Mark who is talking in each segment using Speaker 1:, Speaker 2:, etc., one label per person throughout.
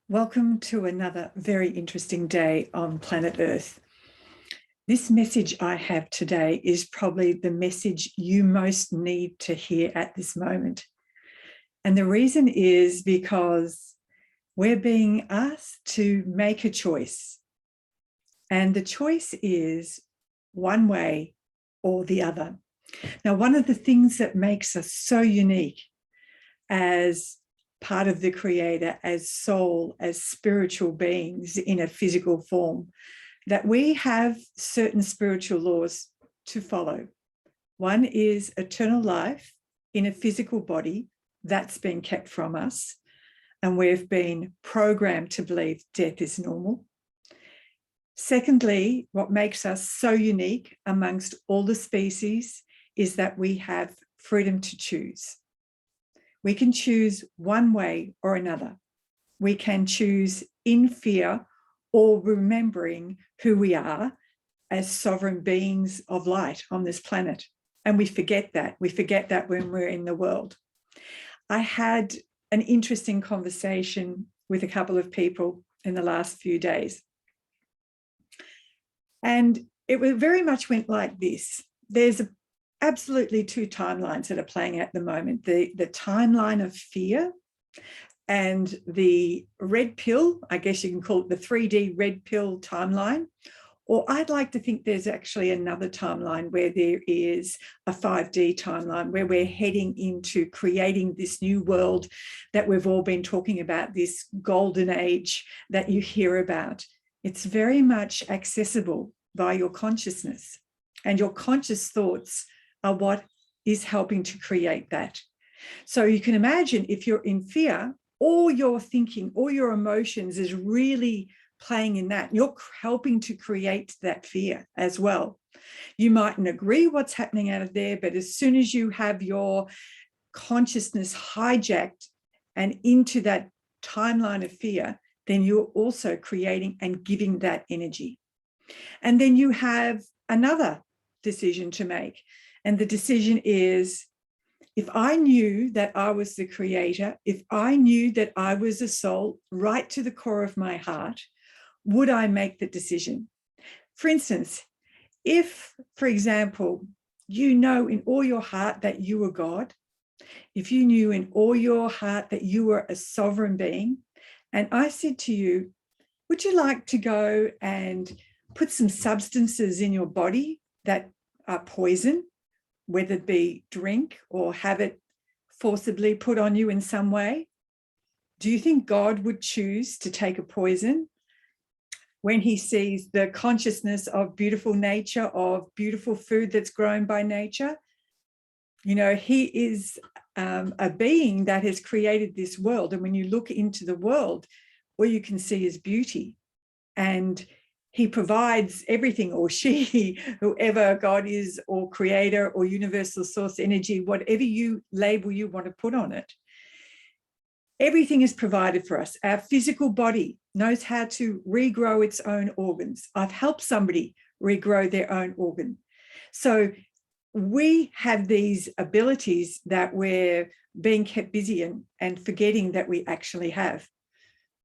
Speaker 1: Welcome to another very interesting day on planet Earth. This message I have today is probably the message you most need to hear at this moment. And the reason is because we're being asked to make a choice. And the choice is one way or the other. Now, one of the things that makes us so unique as part of the Creator, as soul, as spiritual beings in a physical form, that we have certain spiritual laws to follow. One is eternal life in a physical body that's been kept from us, and we've been programmed to believe death is normal. Secondly, what makes us so unique amongst all the species is that we have freedom to choose. We can choose one way or another. We can choose in fear or remembering who we are as sovereign beings of light on this planet. And we forget that. We forget that when we're in the world. I had an interesting conversation with a couple of people in the last few days. And it very much went like this. There's absolutely two timelines that are playing at the moment. The timeline of fear and the red pill, I guess you can call it the 3D red pill timeline. Or I'd like to think there's actually another timeline where there is a 5D timeline where we're heading into creating this new world that we've all been talking about, this golden age that you hear about. It's very much accessible by your consciousness, and your conscious thoughts are what is helping to create that. So you can imagine if you're in fear, all your thinking, all your emotions is really playing in that. You're helping to create that fear as well. You mightn't agree what's happening out of there, but as soon as you have your consciousness hijacked and into that timeline of fear, then you're also creating and giving that energy. And then you have another decision to make. And the decision is, if I knew that I was the creator, if I knew that I was a soul right to the core of my heart, would I make the decision? For instance, if, for example, you know in all your heart that you were God, if you knew in all your heart that you were a sovereign being, and I said to you, would you like to go and put some substances in your body that are poison, whether it be drink or have it forcibly put on you in some way? Do you think God would choose to take a poison when he sees the consciousness of beautiful nature, of beautiful food that's grown by nature? You know, he is a being that has created this world. And when you look into the world, all you can see is beauty. And he provides everything, or she, whoever God is, or creator, or universal source energy, whatever you label you want to put on it. Everything is provided for us. Our physical body knows how to regrow its own organs. I've helped somebody regrow their own organ. So we have these abilities that we're being kept busy and forgetting that we actually have.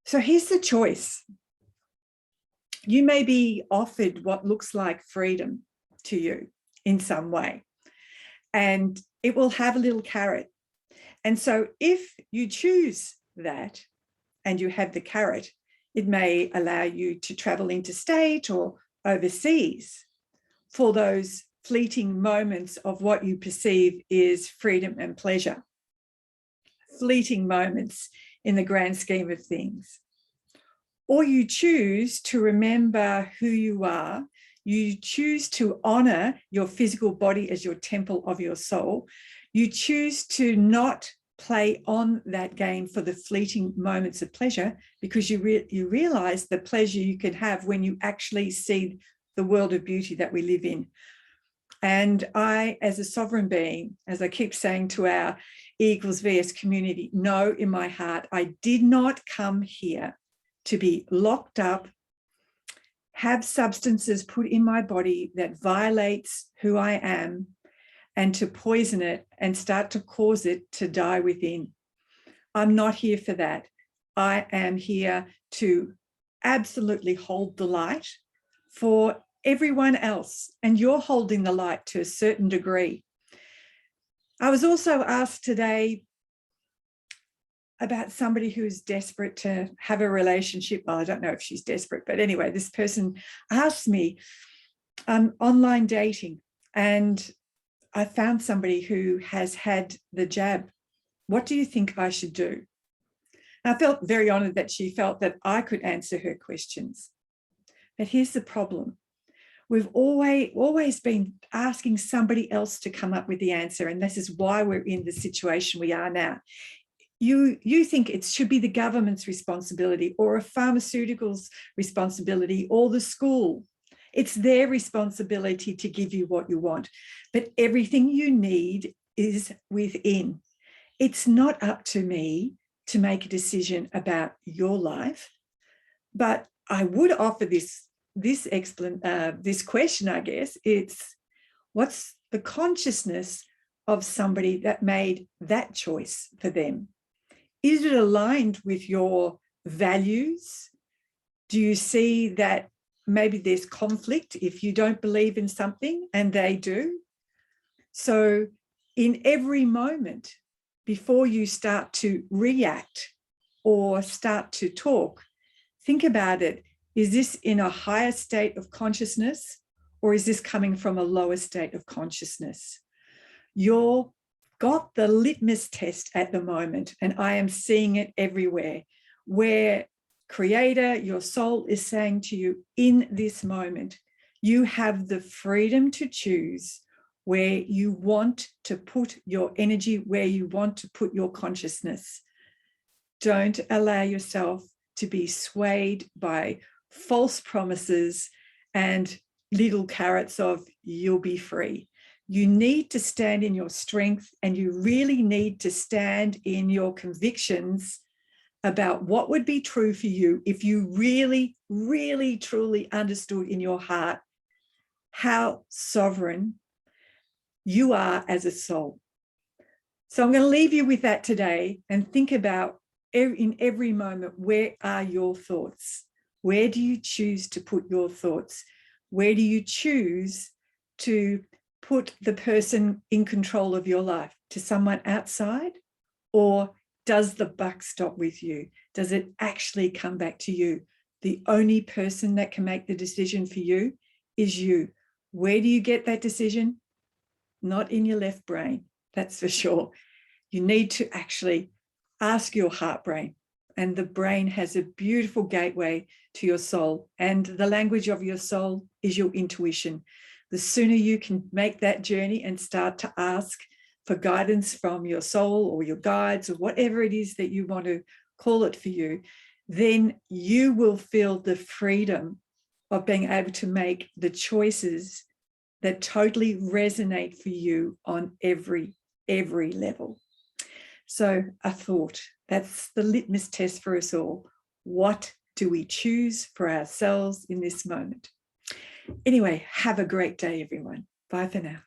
Speaker 1: So here's the choice. You may be offered what looks like freedom to you in some way, and it will have a little carrot. And so if you choose that and you have the carrot, it may allow you to travel interstate or overseas for those fleeting moments of what you perceive is freedom and pleasure. Fleeting moments in the grand scheme of things. Or you choose to remember who you are. You choose to honor your physical body as your temple of your soul. You choose to not play on that game for the fleeting moments of pleasure, because you realize the pleasure you can have when you actually see the world of beauty that we live in. And I, as a sovereign being, as I keep saying to our 𝙃=𝑉s community, know in my heart, I did not come here to be locked up, have substances put in my body that violates who I am, and to poison it and start to cause it to die within. I'm not here for that. I am here to absolutely hold the light for everyone else, and you're holding the light to a certain degree. I was also asked today about somebody who is desperate to have a relationship. Well, I don't know if she's desperate, but anyway, this person asked me, online dating, and I found somebody who has had the jab. What do you think I should do? And I felt very honored that she felt that I could answer her questions. But here's the problem. We've always been asking somebody else to come up with the answer, and this is why we're in the situation we are now. You think it should be the government's responsibility or a pharmaceutical's responsibility or the school. It's their responsibility to give you what you want, but everything you need is within. It's not up to me to make a decision about your life, but I would offer this question, I guess. It's what's the consciousness of somebody that made that choice for them? Is it aligned with your values? Do you see that maybe there's conflict if you don't believe in something and they do? So in every moment, before you start to react or start to talk, think about it. Is this in a higher state of consciousness, or is this coming from a lower state of consciousness? You're got the litmus test at the moment, and I am seeing it everywhere, where Creator, your soul, is saying to you in this moment, you have the freedom to choose where you want to put your energy, where you want to put your consciousness. Don't allow yourself to be swayed by false promises and little carrots of you'll be free. You need to stand in your strength, and you really need to stand in your convictions about what would be true for you if you really, really, truly understood in your heart how sovereign you are as a soul. So I'm going to leave you with that today, and think about in every moment, where are your thoughts? Where do you choose to put your thoughts? Where do you choose to put the person in control of your life? To someone outside? Or does the buck stop with you? Does it actually come back to you? The only person that can make the decision for you is you. Where do you get that decision? Not in your left brain, that's for sure. You need to actually ask your heart brain, and the brain has a beautiful gateway to your soul, and the language of your soul is your intuition. The sooner you can make that journey and start to ask for guidance from your soul or your guides or whatever it is that you want to call it for you, then you will feel the freedom of being able to make the choices that totally resonate for you on every level. So a thought, that's the litmus test for us all. What do we choose for ourselves in this moment? Anyway, have a great day, everyone. Bye for now.